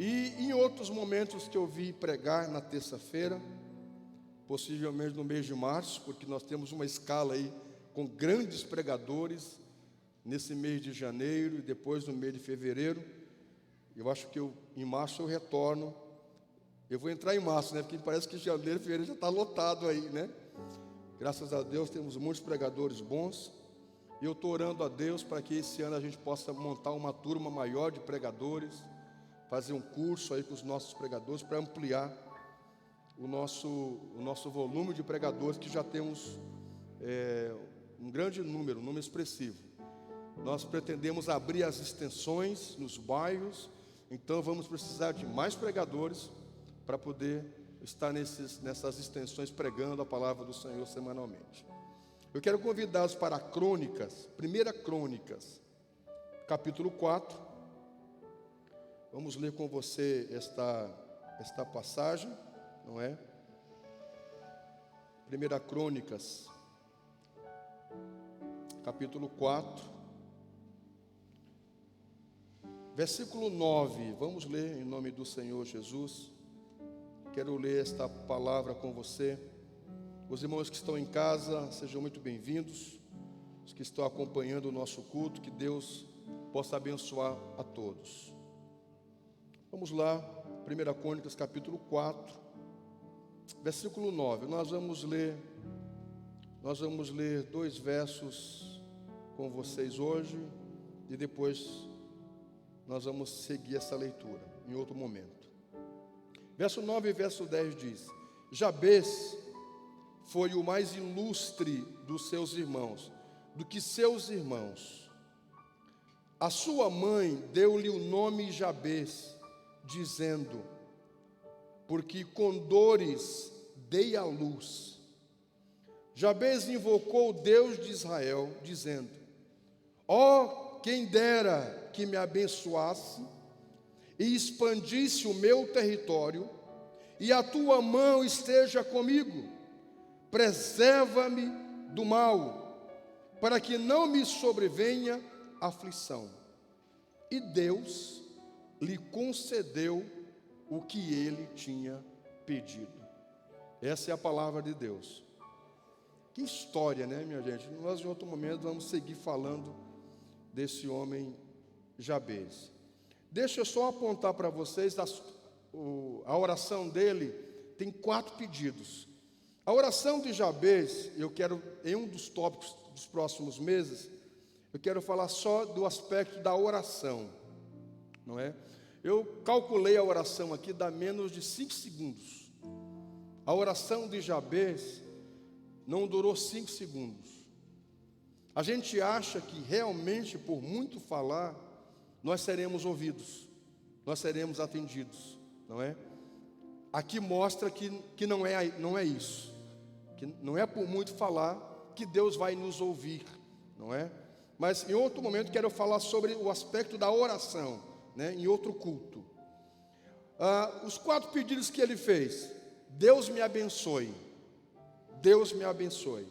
E em outros momentos que eu vi pregar na terça-feira, possivelmente no mês de março, porque nós temos uma escala aí com grandes pregadores nesse mês de janeiro e depois no mês de fevereiro. Eu acho que em março eu retorno. Eu vou entrar em março, né? Porque parece que janeiro e fevereiro já está lotado aí, né? Graças a Deus temos muitos pregadores bons. E eu estou orando a Deus para que esse ano a gente possa montar uma turma maior de pregadores, fazer um curso aí com os nossos pregadores para ampliar o nosso volume de pregadores, que já temos um grande número, um número expressivo. Nós pretendemos abrir as extensões nos bairros, então vamos precisar de mais pregadores para poder estar nessas extensões pregando a palavra do Senhor semanalmente. Eu quero convidá-los para Crônicas, 1 Crônicas, capítulo 4. Vamos ler com você esta passagem, não é? 1 Crônicas, capítulo 4, versículo 9. Vamos ler em nome do Senhor Jesus. Quero ler esta palavra com você. Os irmãos que estão em casa, sejam muito bem-vindos. Os que estão acompanhando o nosso culto, que Deus possa abençoar a todos. Vamos lá, 1 Crônicas, capítulo 4, versículo 9. Nós vamos ler 2 versos com vocês hoje, e depois nós vamos seguir essa leitura em outro momento. Verso 9 e verso 10 diz: Jabes foi o mais ilustre dos seus irmãos, do que seus irmãos. A sua mãe deu-lhe o nome Jabes, dizendo: porque com dores dei à luz. Jabes invocou o Deus de Israel, dizendo: ó, quem dera que me abençoasse e expandisse o meu território, e a tua mão esteja comigo. Preserva-me do mal, para que não me sobrevenha aflição. E Deus lhe concedeu o que ele tinha pedido. Essa é a palavra de Deus. Que história, né, minha gente? Nós, em outro momento, vamos seguir falando desse homem Jabes. Deixa eu só apontar para vocês, a oração dele tem 4 pedidos. A oração de Jabes, eu quero, em um dos tópicos dos próximos meses, eu quero falar só do aspecto da oração, não é? Eu calculei a oração aqui, dá menos de 5 segundos. A oração de Jabes não durou 5 segundos. A gente acha que realmente, por muito falar, nós seremos ouvidos, nós seremos atendidos, não é? Aqui mostra que não é isso, que não é por muito falar que Deus vai nos ouvir, não é? Mas em outro momento quero falar sobre o aspecto da oração, né? Em outro culto. Os 4 pedidos que ele fez: Deus me abençoe, Deus me abençoe.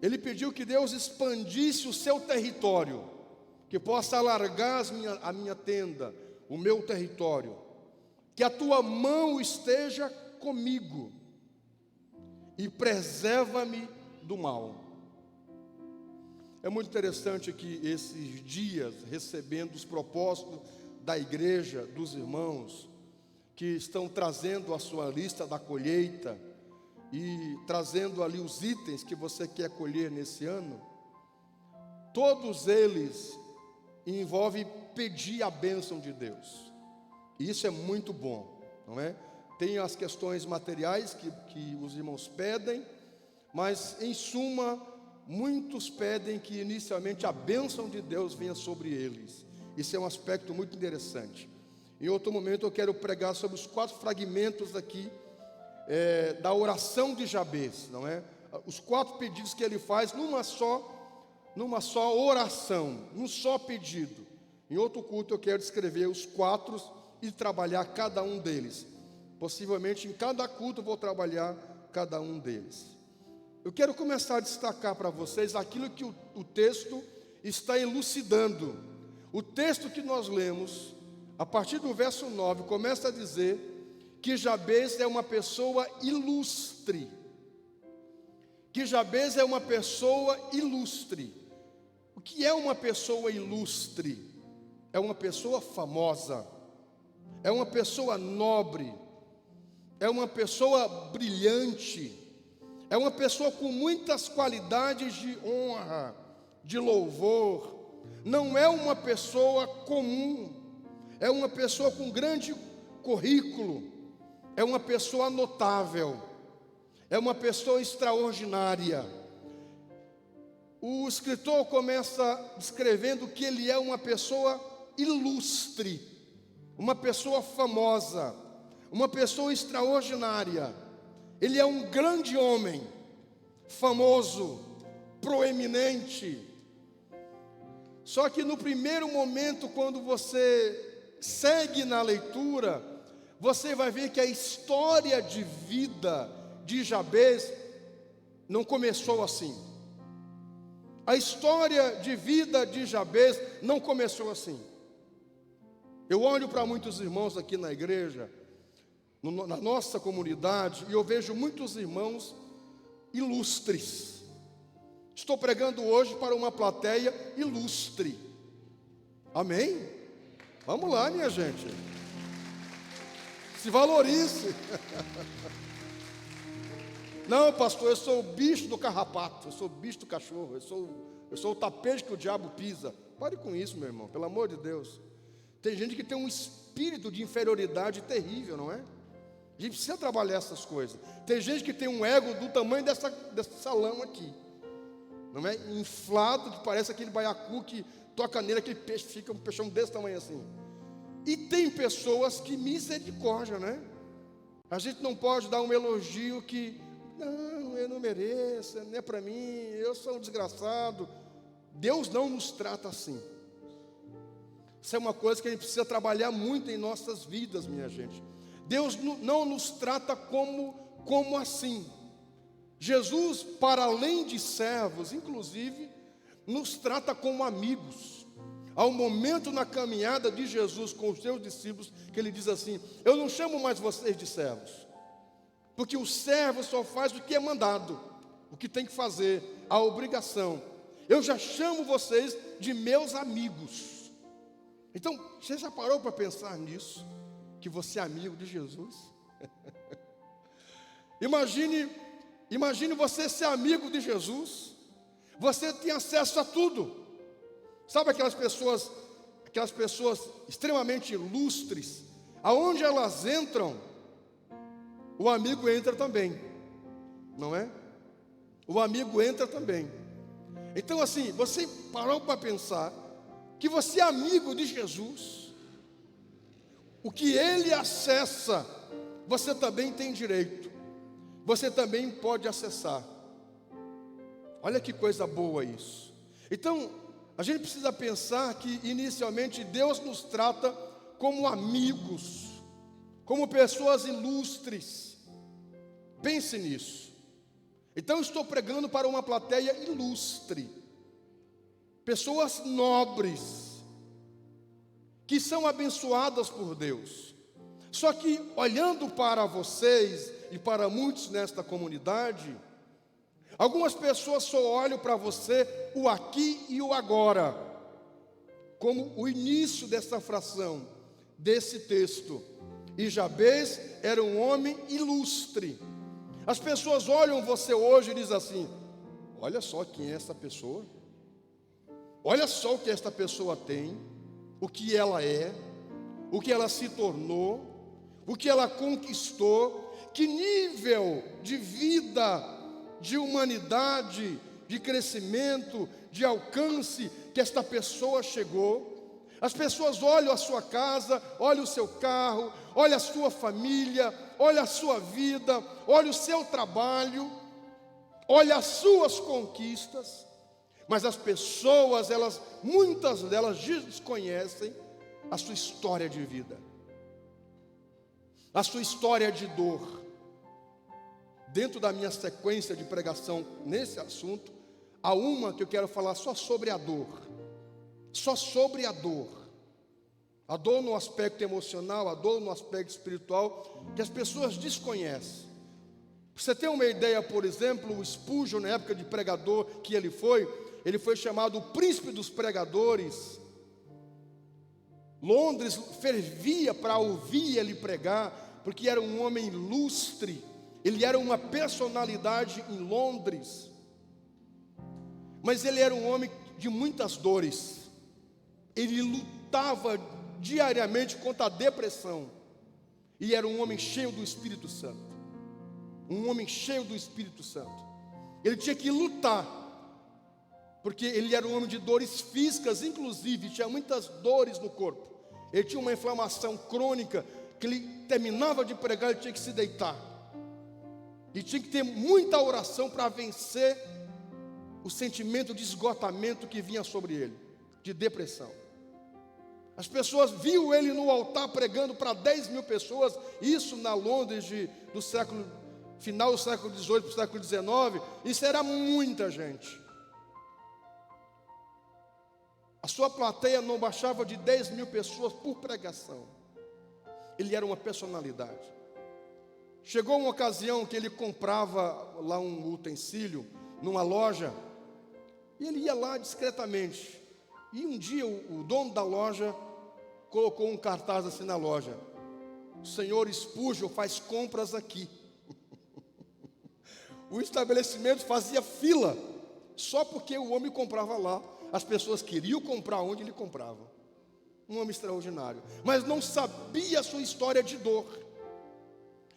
Ele pediu que Deus expandisse o seu território, que possa alargar a minha tenda, o meu território, que a tua mão esteja comigo e preserva-me do mal. É muito interessante que esses dias, recebendo os propósitos da igreja, dos irmãos, que estão trazendo a sua lista da colheita e trazendo ali os itens que você quer colher nesse ano, todos eles envolve pedir a bênção de Deus. E isso é muito bom, não é? Tem as questões materiais que os irmãos pedem, mas em suma, muitos pedem que inicialmente a bênção de Deus venha sobre eles. Isso é um aspecto muito interessante. Em outro momento eu quero pregar sobre os 4 fragmentos aqui da oração de Jabes, não é? Os 4 pedidos que ele faz numa só oração, num só pedido. Em outro culto eu quero descrever os 4 e trabalhar cada um deles. Possivelmente em cada culto eu vou trabalhar cada um deles. Eu quero começar a destacar para vocês aquilo que o texto está elucidando. O texto que nós lemos, a partir do verso 9, começa a dizer que Jabez é uma pessoa ilustre. Que Jabez é uma pessoa ilustre. O que é uma pessoa ilustre? É uma pessoa famosa, é uma pessoa nobre, é uma pessoa brilhante, é uma pessoa com muitas qualidades de honra, de louvor. Não é uma pessoa comum, é uma pessoa com grande currículo, é uma pessoa notável, é uma pessoa extraordinária. O escritor começa descrevendo que ele é uma pessoa ilustre, uma pessoa famosa, uma pessoa extraordinária. Ele é um grande homem, famoso, proeminente. Só que no primeiro momento, quando você segue na leitura, você vai ver que a história de vida de Jabez não começou assim. A história de vida de Jabez não começou assim. Eu olho para muitos irmãos aqui na igreja, na nossa comunidade, e eu vejo muitos irmãos ilustres. Estou pregando hoje para uma plateia ilustre. Amém? Vamos lá, minha gente. Se valorize. Não, pastor, eu sou o bicho do carrapato, eu sou o bicho do cachorro, eu sou o tapete que o diabo pisa. Pare com isso, meu irmão, pelo amor de Deus. Tem gente que tem um espírito de inferioridade terrível, não é? A gente precisa trabalhar essas coisas. Tem gente que tem um ego do tamanho desse salão aqui, não é? Inflado, que parece aquele baiacu que toca nele, aquele peixe, fica um peixão desse tamanho assim. E tem pessoas que misericórdia, né? A gente não pode dar um elogio que, não, eu não mereço, não é para mim, eu sou um desgraçado. Deus não nos trata assim. Isso é uma coisa que a gente precisa trabalhar muito em nossas vidas, minha gente. Deus não nos trata como assim. Jesus, para além de servos, inclusive, nos trata como amigos. Há um momento na caminhada de Jesus com os seus discípulos que ele diz assim: eu não chamo mais vocês de servos, porque o servo só faz o que é mandado, o que tem que fazer, a obrigação. Eu já chamo vocês de meus amigos. Então, você já parou para pensar nisso? Que você é amigo de Jesus? Imagine você ser amigo de Jesus. Você tem acesso a tudo. Sabe aquelas pessoas extremamente ilustres, aonde elas entram, o amigo entra também, não é? O amigo entra também. Então assim, você parou para pensar que você é amigo de Jesus, o que ele acessa, você também tem direito, você também pode acessar. Olha que coisa boa isso. Então, a gente precisa pensar que inicialmente Deus nos trata como amigos, como pessoas ilustres. Pense nisso. Então, estou pregando para uma plateia ilustre, pessoas nobres, que são abençoadas por Deus. Só que, olhando para vocês e para muitos nesta comunidade, algumas pessoas só olham para você o aqui e o agora, como o início dessa fração, desse texto. E Jabez era um homem ilustre. As pessoas olham você hoje e dizem assim: olha só quem é essa pessoa, olha só o que esta pessoa tem, o que ela é, o que ela se tornou, o que ela conquistou, que nível de vida, de humanidade, de crescimento, de alcance que esta pessoa chegou. As pessoas olham a sua casa, olham o seu carro, olham a sua família, olham a sua vida, olham o seu trabalho, olham as suas conquistas, mas as pessoas, muitas delas desconhecem a sua história de vida, a sua história de dor. Dentro da minha sequência de pregação nesse assunto, há uma que eu quero falar só sobre a dor. Só sobre a dor. A dor no aspecto emocional, a dor no aspecto espiritual, que as pessoas desconhecem. Para você ter uma ideia, por exemplo, o Spurgeon, na época de pregador que ele foi chamado o príncipe dos pregadores. Londres fervia para ouvir ele pregar, porque era um homem ilustre, ele era uma personalidade em Londres, mas ele era um homem de muitas dores. Ele lutava diariamente contra a depressão, e era um homem cheio do Espírito Santo. Um homem cheio do Espírito Santo. Ele tinha que lutar, porque ele era um homem de dores físicas, inclusive, tinha muitas dores no corpo. Ele tinha uma inflamação crônica, que ele terminava de pregar, ele tinha que se deitar. E tinha que ter muita oração para vencer o sentimento de esgotamento que vinha sobre ele, de depressão. As pessoas viam ele no altar pregando para 10 mil pessoas, isso na Londres do século, final do século XVIII para o século XIX, isso era muita gente. A sua plateia não baixava de 10 mil pessoas por pregação. Ele era uma personalidade. Chegou uma ocasião que ele comprava lá um utensílio numa loja, e ele ia lá discretamente. E um dia o dono da loja colocou um cartaz assim na loja: o senhor Spurgeon faz compras aqui. O estabelecimento fazia fila, só porque o homem comprava lá. As pessoas queriam comprar onde ele comprava. Um homem extraordinário, mas não sabia a sua história de dor.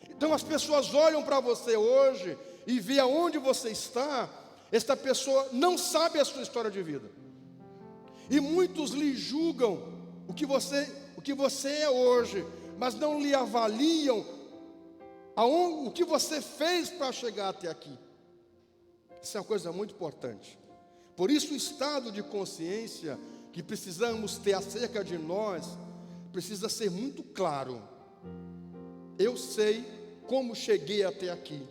Então as pessoas olham para você hoje e vê aonde você está. Esta pessoa não sabe a sua história de vida, e muitos lhe julgam o que você é hoje, mas não lhe avaliam o que você fez para chegar até aqui. Isso é uma coisa muito importante. Por isso o estado de consciência que precisamos ter acerca de nós precisa ser muito claro. Eu sei como cheguei até aqui.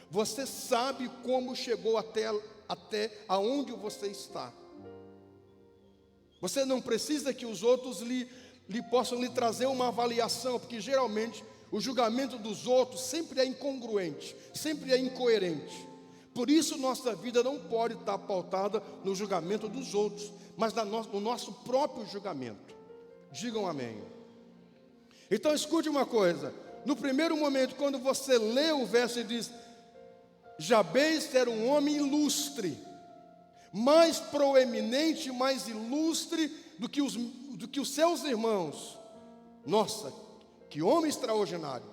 Você sabe como chegou até aonde você está. Você não precisa que os outros possam lhe trazer uma avaliação, porque geralmente o julgamento dos outros sempre é incongruente, sempre é incoerente. Por isso nossa vida não pode estar pautada no julgamento dos outros, mas no nosso próprio julgamento. Digam amém. Então escute uma coisa. No primeiro momento, quando você lê o verso e diz: Jabez era um homem ilustre, mais proeminente, mais ilustre do que os seus irmãos. Nossa, que homem extraordinário,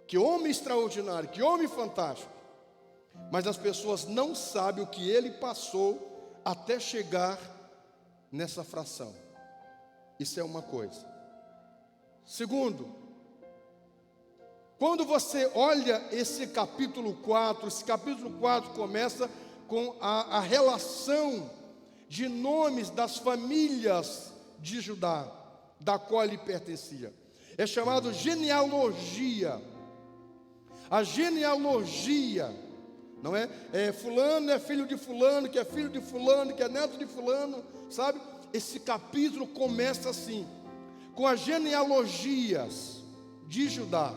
que homem extraordinário, que homem fantástico. Mas as pessoas não sabem o que ele passou até chegar nessa fração. Isso é uma coisa. Segundo, quando você olha esse capítulo 4 começa com a relação de nomes das famílias de Judá, da qual ele pertencia. É chamado genealogia. A genealogia, não é? Fulano é filho de fulano, que é filho de fulano, que é neto de fulano, sabe? Esse capítulo começa assim, com as genealogias de Judá.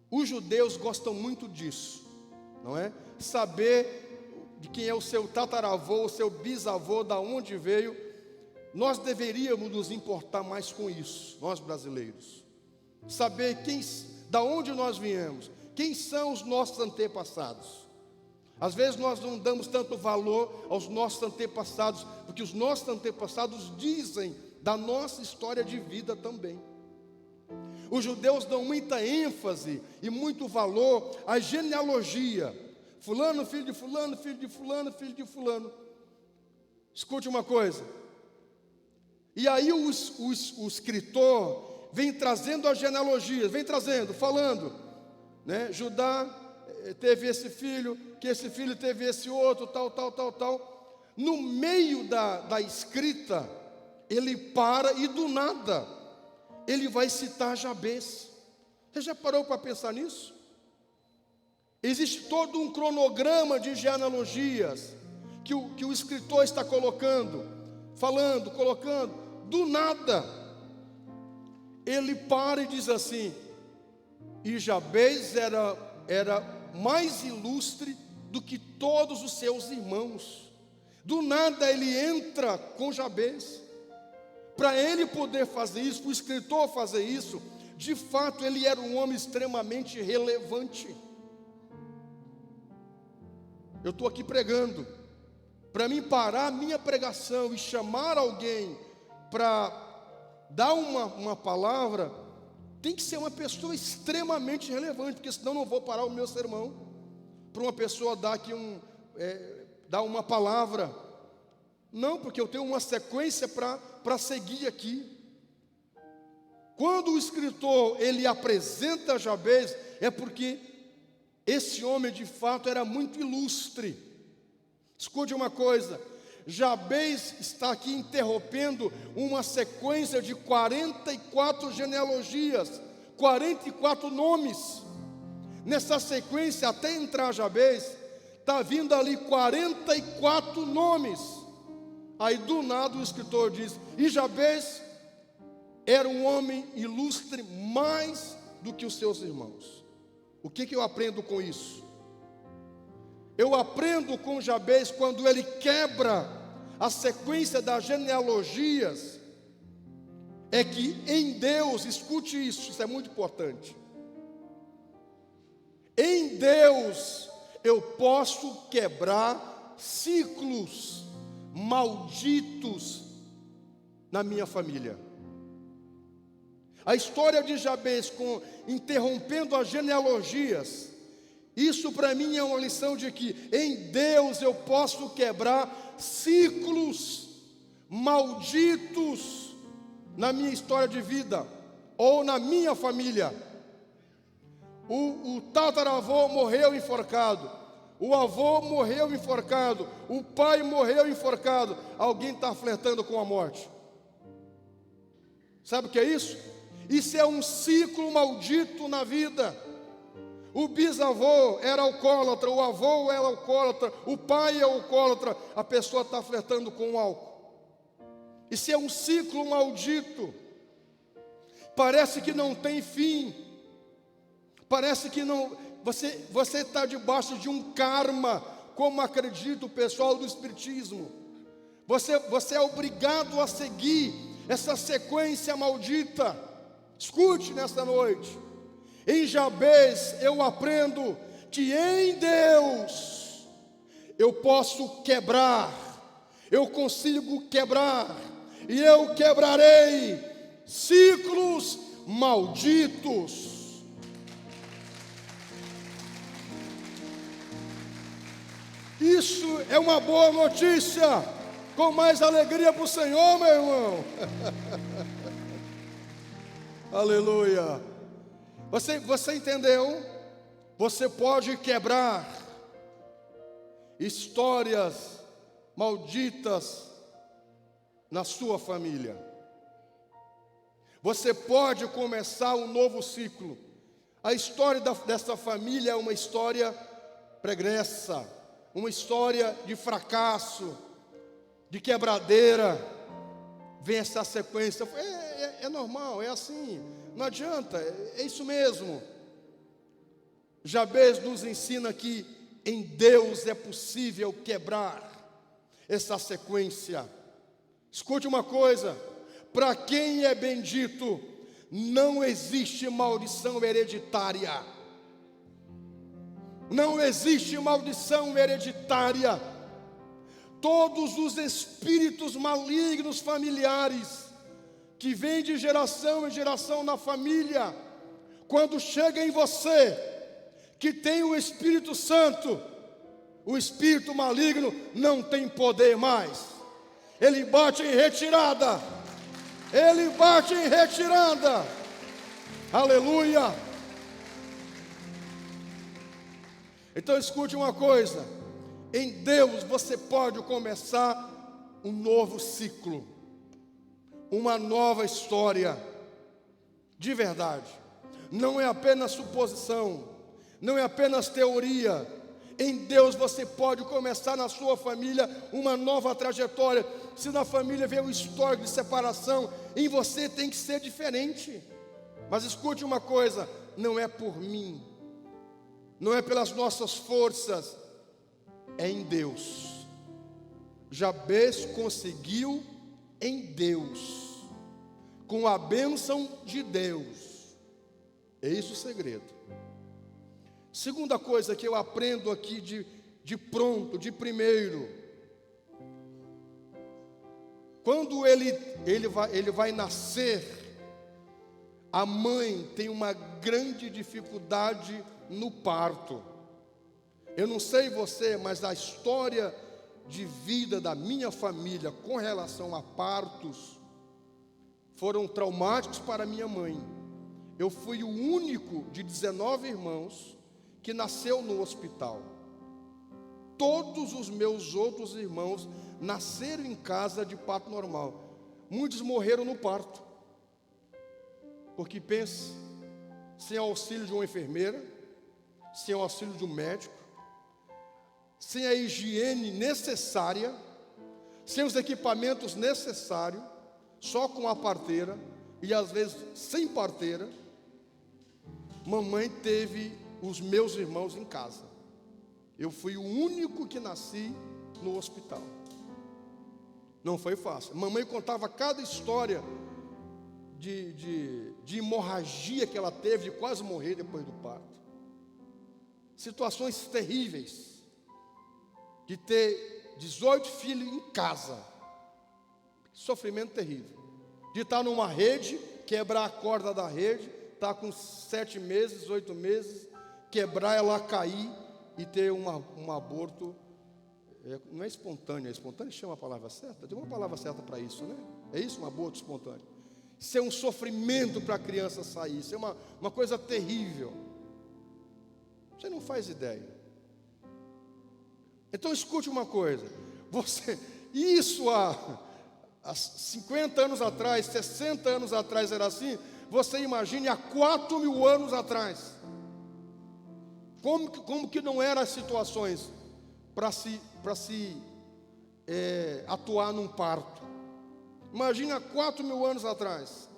Os judeus gostam muito disso, não é? Saber de quem é o seu tataravô, o seu bisavô, da onde veio. Nós deveríamos nos importar mais com isso, nós brasileiros. Saber da onde nós viemos, quem são os nossos antepassados. Às vezes nós não damos tanto valor aos nossos antepassados, porque os nossos antepassados dizem da nossa história de vida também. Os judeus dão muita ênfase e muito valor à genealogia. Fulano, filho de fulano, filho de fulano, filho de fulano. Escute uma coisa. E aí o escritor vem trazendo as genealogias, falando, né? Judá teve esse filho, que esse filho teve esse outro, tal. No meio da escrita, ele para e do nada ele vai citar Jabez. Você já parou para pensar nisso? Existe todo um cronograma de genealogias que o escritor está colocando. falando, colocando, do nada, ele para e diz assim: e Jabez era mais ilustre do que todos os seus irmãos. Do nada ele entra com Jabez. Para ele poder fazer isso, para o escritor fazer isso, de fato ele era um homem extremamente relevante. Eu estou aqui pregando. Para mim parar a minha pregação e chamar alguém para dar uma palavra, tem que ser uma pessoa extremamente relevante, porque senão não vou parar o meu sermão para uma pessoa dar aqui dar uma palavra. Não, porque eu tenho uma sequência para seguir aqui. Quando o escritor ele apresenta Jabez, é porque esse homem de fato era muito ilustre. Escute uma coisa, Jabez está aqui interrompendo uma sequência de 44 genealogias, 44 nomes. Nessa sequência, até entrar Jabez, está vindo ali 44 nomes. Aí do nada o escritor diz: e Jabez era um homem ilustre mais do que os seus irmãos. O que eu aprendo com isso? Eu aprendo com Jabez quando ele quebra a sequência das genealogias, é que em Deus, escute isso é muito importante. Em Deus eu posso quebrar ciclos malditos na minha família. A história de Jabez interrompendo as genealogias, isso para mim é uma lição de que em Deus eu posso quebrar ciclos malditos na minha história de vida ou na minha família. O tataravô morreu enforcado, o avô morreu enforcado, o pai morreu enforcado. Alguém está flertando com a morte. Sabe o que é isso? Isso é um ciclo maldito na vida. O bisavô era alcoólatra, o avô era alcoólatra, o pai é alcoólatra, a pessoa está flertando com o álcool. Isso é um ciclo maldito. Parece que não tem fim. Parece que não. Você está debaixo de um karma, como acredita o pessoal do espiritismo. Você é obrigado a seguir essa sequência maldita. Escute nesta noite. Em Jabez eu aprendo que em Deus eu posso quebrar, eu consigo quebrar, e eu quebrarei ciclos malditos. Isso é uma boa notícia. Com mais alegria para o Senhor, meu irmão. Aleluia. Você entendeu? Você pode quebrar histórias malditas na sua família. Você pode começar um novo ciclo. A história dessa família é uma história pregressa, uma história de fracasso, de quebradeira. Vem essa sequência. É normal, é assim, não adianta, é isso mesmo. Jabez nos ensina que em Deus é possível quebrar essa sequência. Escute uma coisa: para quem é bendito, não existe maldição hereditária. Não existe maldição hereditária. Todos os espíritos malignos familiares que vêm de geração em geração na família, quando chega em você, que tem o Espírito Santo, o espírito maligno não tem poder mais. Ele bate em retirada. Ele bate em retirada. Aleluia. Então escute uma coisa: em Deus você pode começar um novo ciclo, uma nova história, de verdade. Não é apenas suposição, não é apenas teoria. Em Deus você pode começar na sua família uma nova trajetória. se na família veio o histórico de separação, em você tem que ser diferente. Mas escute uma coisa: não é por mim, não é pelas nossas forças, é em Deus. Jabez conseguiu em Deus, com a bênção de Deus. É isso o segredo. Segunda coisa que eu aprendo aqui de pronto, de primeiro, quando ele vai nascer, a mãe tem uma grande dificuldade no parto. Eu não sei você, mas a história de vida da minha família com relação a partos foram traumáticos para minha mãe. Eu fui o único de 19 irmãos que nasceu no hospital. Todos os meus outros irmãos nasceram em casa de parto normal. Muitos morreram no parto. Porque pense, sem auxílio de uma enfermeira, sem auxílio de um médico, sem a higiene necessária, sem os equipamentos necessários, só com a parteira, e às vezes sem parteira, mamãe teve os meus irmãos em casa. Eu fui o único que nasci no hospital. Não foi fácil. Mamãe contava cada história de hemorragia que ela teve, de quase morrer depois do parto. Situações terríveis, de ter 18 filhos em casa, sofrimento terrível, de estar numa rede, quebrar a corda da rede, estar com 7 meses, 8 meses, quebrar ela, cair e ter um aborto, não é espontâneo, chama a palavra certa? Tem uma palavra certa para isso, né? É isso, um aborto espontâneo. Isso é um sofrimento para a criança sair, isso é uma coisa terrível. Você não faz ideia. Então escute uma coisa, isso há 50 anos atrás, 60 anos atrás era assim, você imagine há 4.000 anos atrás. Como que não eram as situações para se atuar num parto? Imagine há 4.000 anos atrás.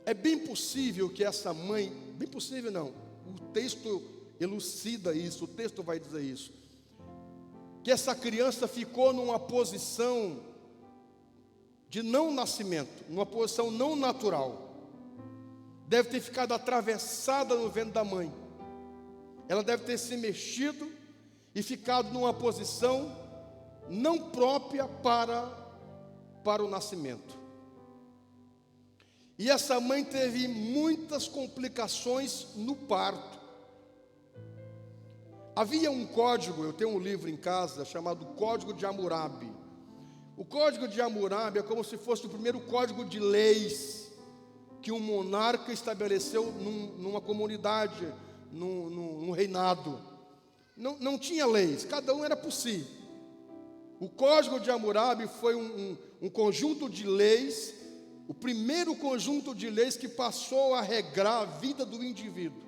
É bem possível que essa mãe, bem possível não, o texto elucida isso, o texto vai dizer isso, que essa criança ficou numa posição de não nascimento, numa posição não natural. Deve ter ficado atravessada no ventre da mãe. Ela deve ter se mexido e ficado numa posição não própria para o nascimento. E essa mãe teve muitas complicações no parto. Havia um código, eu tenho um livro em casa chamado Código de Hammurabi. O Código de Hammurabi é como se fosse o primeiro código de leis que um monarca estabeleceu numa comunidade, num reinado. Não tinha leis, cada um era por si. O Código de Hammurabi foi um conjunto de leis, o primeiro conjunto de leis que passou a regrar a vida do indivíduo.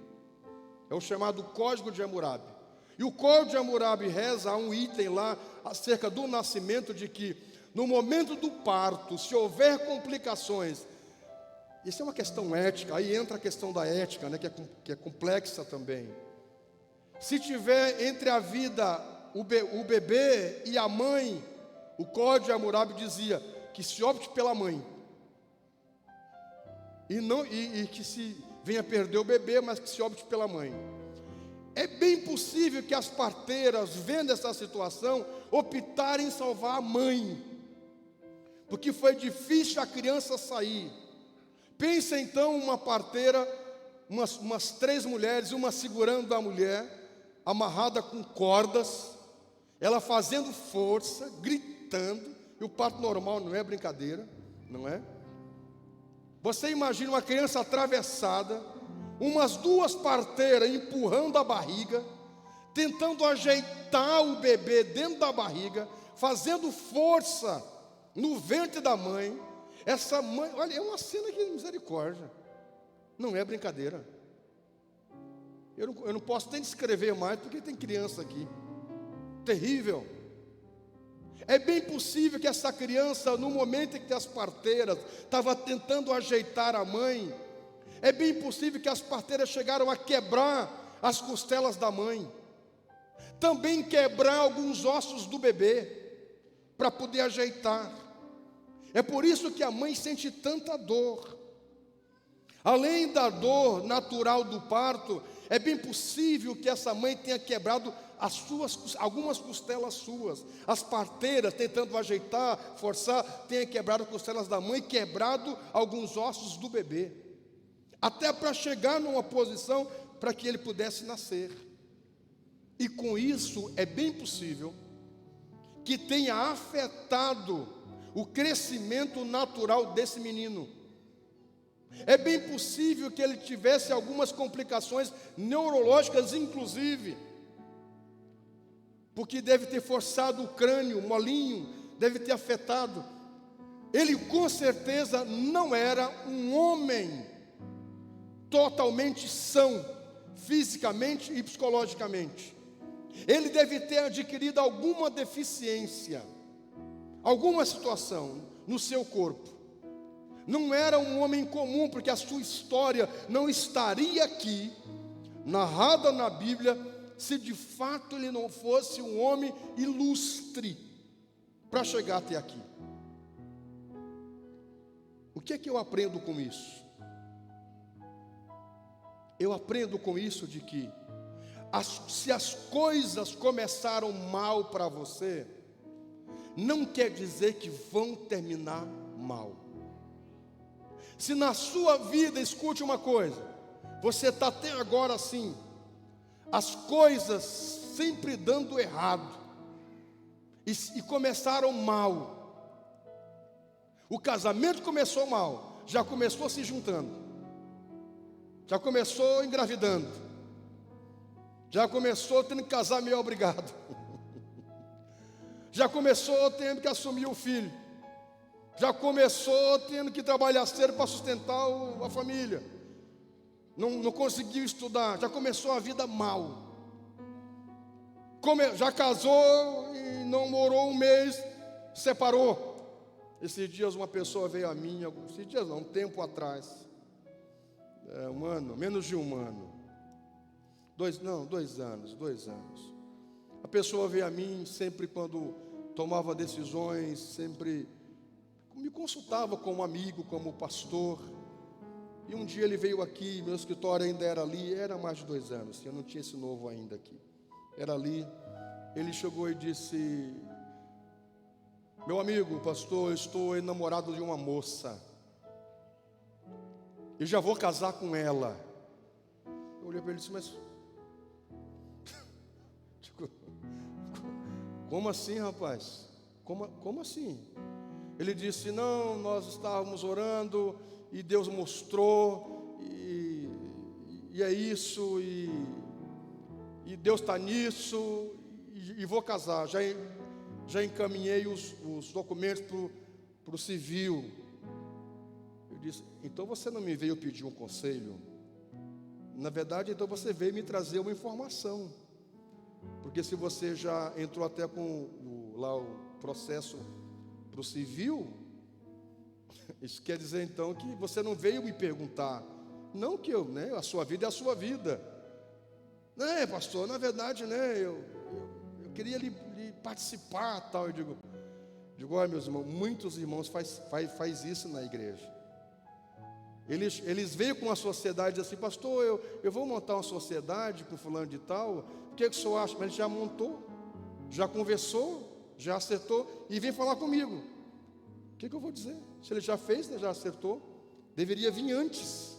É o chamado Código de Hammurabi. E o Código de Hammurabi reza, há um item lá acerca do nascimento, de que no momento do parto, se houver complicações, isso é uma questão ética, aí entra a questão da ética, né, que é complexa também. Se tiver entre a vida, o bebê e a mãe, o Código de Hammurabi dizia que se opte pela mãe, e que se venha perder o bebê, mas que se opte pela mãe. É bem possível que as parteiras, vendo essa situação, optarem em salvar a mãe, porque foi difícil a criança sair. Pensa então uma parteira, umas 3 mulheres, uma segurando a mulher, amarrada com cordas, ela fazendo força, gritando, e o parto normal não é brincadeira, não é? Você imagina uma criança atravessada, umas 2 parteiras empurrando a barriga, tentando ajeitar o bebê dentro da barriga, fazendo força no ventre da mãe. Essa mãe, olha, é uma cena de misericórdia, não é brincadeira. Eu não posso nem descrever mais, porque tem criança aqui, terrível. É bem possível que essa criança, no momento em que as parteiras estavam tentando ajeitar a mãe, é bem possível que as parteiras chegaram a quebrar as costelas da mãe, também quebrar alguns ossos do bebê, para poder ajeitar. É por isso que a mãe sente tanta dor. Além da dor natural do parto, é bem possível que essa mãe tenha quebrado algumas costelas suas. As parteiras, tentando ajeitar, forçar, tenham quebrado costelas da mãe, quebrado alguns ossos do bebê, até para chegar numa posição para que ele pudesse nascer. E com isso é bem possível que tenha afetado o crescimento natural desse menino. É bem possível que ele tivesse algumas complicações neurológicas, inclusive, porque deve ter forçado o crânio, molinho, deve ter afetado. Ele com certeza não era um homem totalmente são, fisicamente e psicologicamente. Ele deve ter adquirido alguma deficiência, alguma situação no seu corpo. Não era um homem comum, porque a sua história não estaria aqui, narrada na Bíblia, se de fato ele não fosse um homem ilustre para chegar até aqui. O que é que eu aprendo com isso? Eu aprendo com isso de que se as coisas começaram mal para você, não quer dizer que vão terminar mal. Se na sua vida, escute uma coisa, você está até agora assim, as coisas sempre dando errado, e começaram mal. O casamento começou mal, já começou se juntando, já começou engravidando, já começou tendo que casar meio obrigado, já começou tendo que assumir o filho, já começou tendo que trabalhar cedo para sustentar a família, não conseguiu estudar, já começou a vida mal, já casou e não morou um mês, separou. Esses dias uma pessoa veio a mim, esses dias não, um tempo atrás, um ano, menos de um ano, 2 anos. A pessoa veio a mim sempre quando tomava decisões, sempre me consultava como amigo, como pastor. E um dia ele veio aqui, meu escritório ainda era ali, era mais de 2 anos, eu não tinha esse novo ainda aqui, era ali. Ele chegou e disse: meu amigo pastor, eu estou enamorado de uma moça, e já vou casar com ela. Eu olhei para ele e disse: mas como assim, rapaz? Como assim? Ele disse: não, nós estávamos orando e Deus mostrou, e é isso, e Deus está nisso, e vou casar. Já encaminhei os documentos para o civil. Eu disse: então você não me veio pedir um conselho? Na verdade, então você veio me trazer uma informação, porque se você já entrou até com o processo para o civil, isso quer dizer então que você não veio me perguntar. Não que a sua vida é a sua vida. Não, pastor, na verdade, eu queria lhe participar, tal. Eu digo, olha, meus irmãos, muitos irmãos faz isso na igreja. Eles veem com a sociedade assim: pastor, eu vou montar uma sociedade com fulano de tal, o que o senhor acha? Mas ele já montou, já conversou, já acertou, e vem falar comigo. O que eu vou dizer? Se ele já fez, já acertou, deveria vir antes.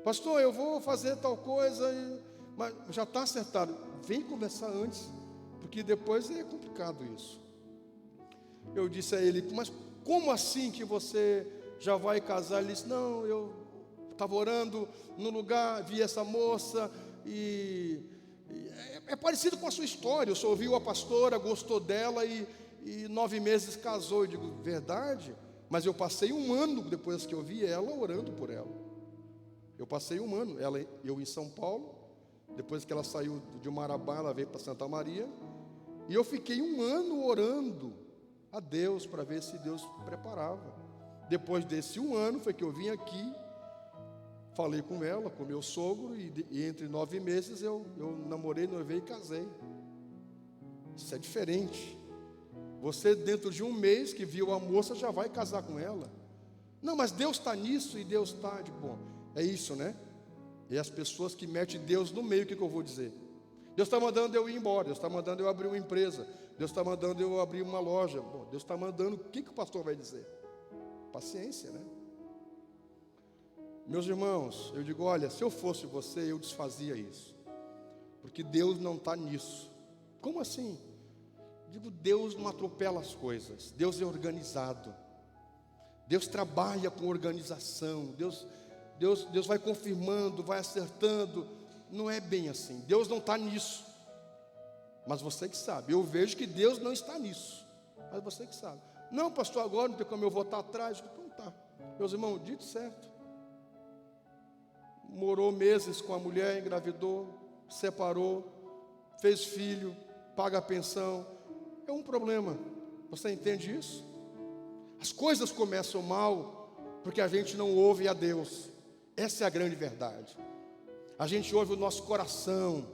Pastor, eu vou fazer tal coisa, mas já está acertado. Vem conversar antes, porque depois é complicado isso. Eu disse a ele: mas como assim que você já vai casar? Ele disse: não, eu estava orando no lugar, vi essa moça, e é parecido com a sua história. Eu só ouvi a pastora, gostou dela, e 9 meses casou. Eu digo: verdade? Mas eu passei 1 ano depois que eu vi ela, orando por ela. Eu passei 1 ano, eu em São Paulo. Depois que ela saiu de Marabá, ela veio para Santa Maria, E eu fiquei 1 ano orando a Deus para ver se Deus preparava. Depois desse 1 ano foi que eu vim aqui, falei com ela, com meu sogro, e entre 9 meses eu namorei, noivei e casei. Isso é diferente. Você dentro de 1 mês que viu a moça já vai casar com ela. Não, mas Deus está nisso e Deus está de bom. É isso, né? E as pessoas que metem Deus no meio, o que eu vou dizer? Deus está mandando eu ir embora, Deus está mandando eu abrir uma empresa, Deus está mandando eu abrir uma loja. Bom, Deus está mandando, o que o pastor vai dizer? Paciência, né? Meus irmãos, eu digo, olha, se eu fosse você, eu desfazia isso. Porque Deus não está nisso. Como assim? Digo, Deus não atropela as coisas. Deus é organizado. Deus trabalha com organização. Deus vai confirmando, vai acertando. Não é bem assim. Deus não está nisso. Mas você que sabe. Eu vejo que Deus não está nisso. Mas você que sabe. Não, pastor, agora não tem como eu voltar atrás. Então tá. Meus irmãos, dito certo. Morou meses com a mulher, engravidou, separou, fez filho, paga a pensão. É um problema. Você entende isso? As coisas começam mal porque a gente não ouve a Deus. Essa é a grande verdade. A gente ouve o nosso coração,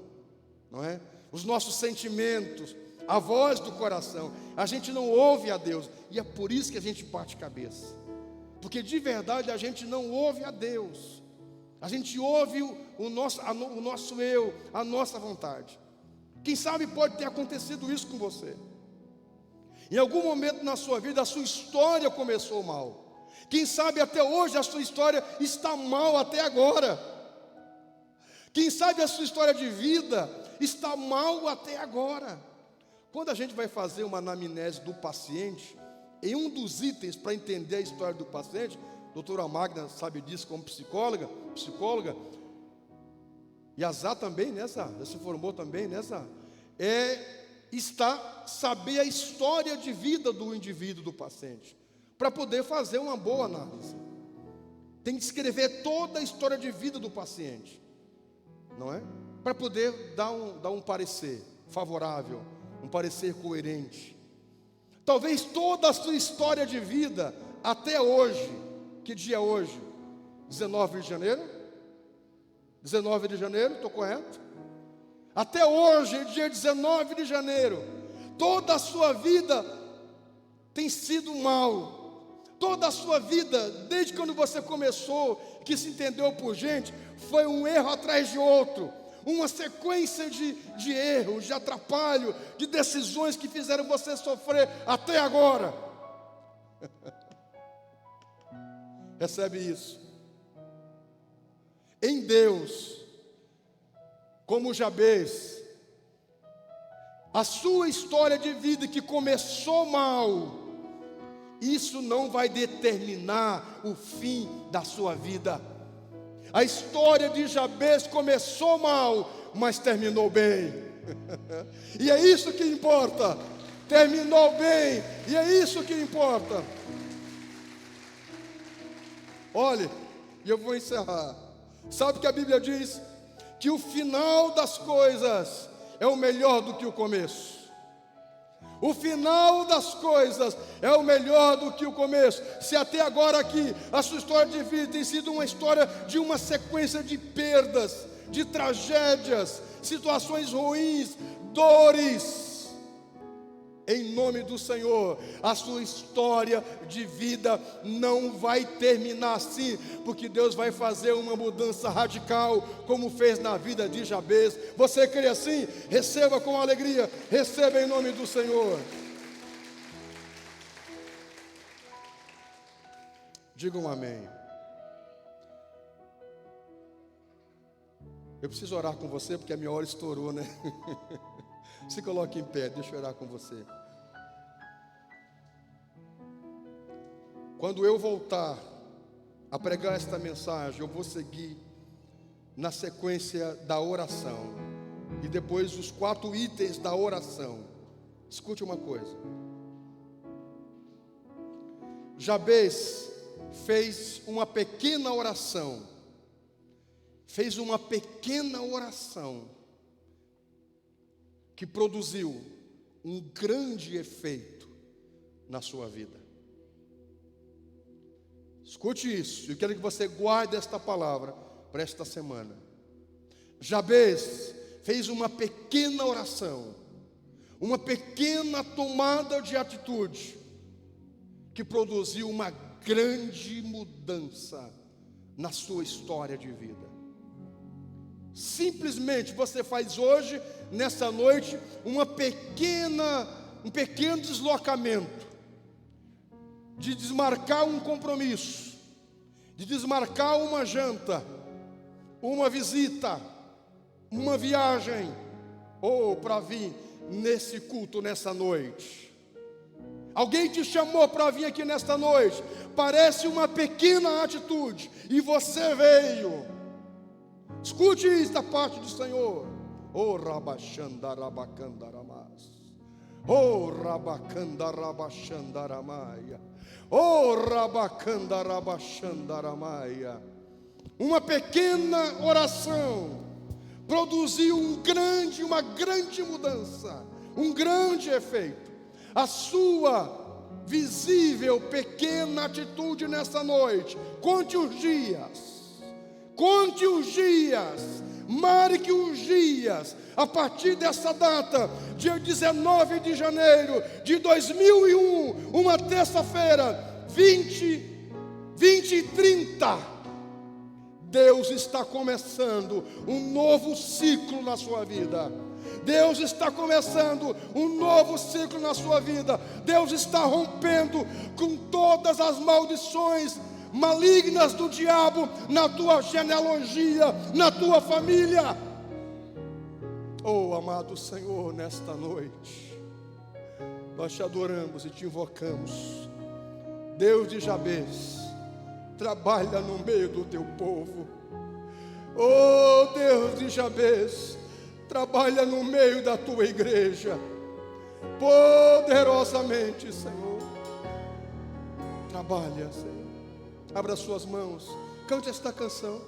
não é? Os nossos sentimentos, a voz do coração. A gente não ouve a Deus. E é por isso que a gente bate cabeça. Porque de verdade a gente não ouve a Deus. A gente ouve o nosso eu, a nossa vontade. Quem sabe pode ter acontecido isso com você. Em algum momento na sua vida a sua história começou mal. Quem sabe até hoje a sua história está mal até agora. Quem sabe a sua história de vida está mal até agora. Quando a gente vai fazer uma anamnese do paciente, em um dos itens para entender a história do paciente, a doutora Magna sabe disso como psicóloga, e a Zá também, né, Zá? Já se formou também, né, Zá? Está saber a história de vida do indivíduo, do paciente, para poder fazer uma boa análise. Tem que escrever toda a história de vida do paciente, não é? Para poder dar um parecer favorável, um parecer coerente. Talvez toda a sua história de vida até hoje, que dia é hoje? 19 de janeiro? 19 de janeiro, estou correto? Até hoje, dia 19 de janeiro, toda a sua vida tem sido mal. Toda a sua vida, desde quando você começou, que se entendeu por gente, foi um erro atrás de outro. Uma sequência de erros, de atrapalho, de decisões que fizeram você sofrer até agora. Recebe isso. Em Deus, como Jabez, a sua história de vida que começou mal, isso não vai determinar o fim da sua vida. A história de Jabez começou mal, mas terminou bem. E é isso que importa. Terminou bem, e é isso que importa. Olhe, e eu vou encerrar. Sabe que a Bíblia diz que o final das coisas é o melhor do que o começo. O final das coisas é o melhor do que o começo. Se até agora aqui a sua história de vida tem sido uma história de uma sequência de perdas, de tragédias, situações ruins, dores, em nome do Senhor, a sua história de vida não vai terminar assim, porque Deus vai fazer uma mudança radical, como fez na vida de Jabez. Você crê assim? Receba com alegria, receba em nome do Senhor. Diga um amém. Eu preciso orar com você, porque a minha hora estourou, né? Se coloque em pé, deixa eu orar com você. Quando eu voltar a pregar esta mensagem, eu vou seguir na sequência da oração. E depois os 4 itens da oração. Escute uma coisa. Jabez fez uma pequena oração. Fez uma pequena oração que produziu um grande efeito na sua vida. Escute isso, eu quero que você guarde esta palavra para esta semana. Jabez fez uma pequena oração, uma pequena tomada de atitude, que produziu uma grande mudança na sua história de vida. Simplesmente você faz hoje, nessa noite, um pequeno deslocamento, de desmarcar um compromisso, de desmarcar uma janta, uma visita, uma viagem, ou para vir nesse culto nessa noite. Alguém te chamou para vir aqui nesta noite, parece uma pequena atitude, e você veio. Escute isso da parte do Senhor. Oh, rabachandarabacandaramás. Oh, rabacandarabachandaramaia. Oh, rabacandarabachandaramaia. Uma pequena oração produziu uma grande mudança, um grande efeito. A sua visível pequena atitude nessa noite, conte os dias, marque os dias, a partir dessa data, dia 19 de janeiro de 2001, uma terça-feira, 20:30, Deus está começando um novo ciclo na sua vida. Deus está começando um novo ciclo na sua vida. Deus está rompendo com todas as maldições malignas do diabo na tua genealogia, na tua família. Oh, amado Senhor, nesta noite nós te adoramos e te invocamos. Deus de Jabez, trabalha no meio do teu povo. Oh, Deus de Jabez, trabalha no meio da tua igreja, poderosamente, Senhor. Trabalha, Senhor. Abra suas mãos, cante esta canção.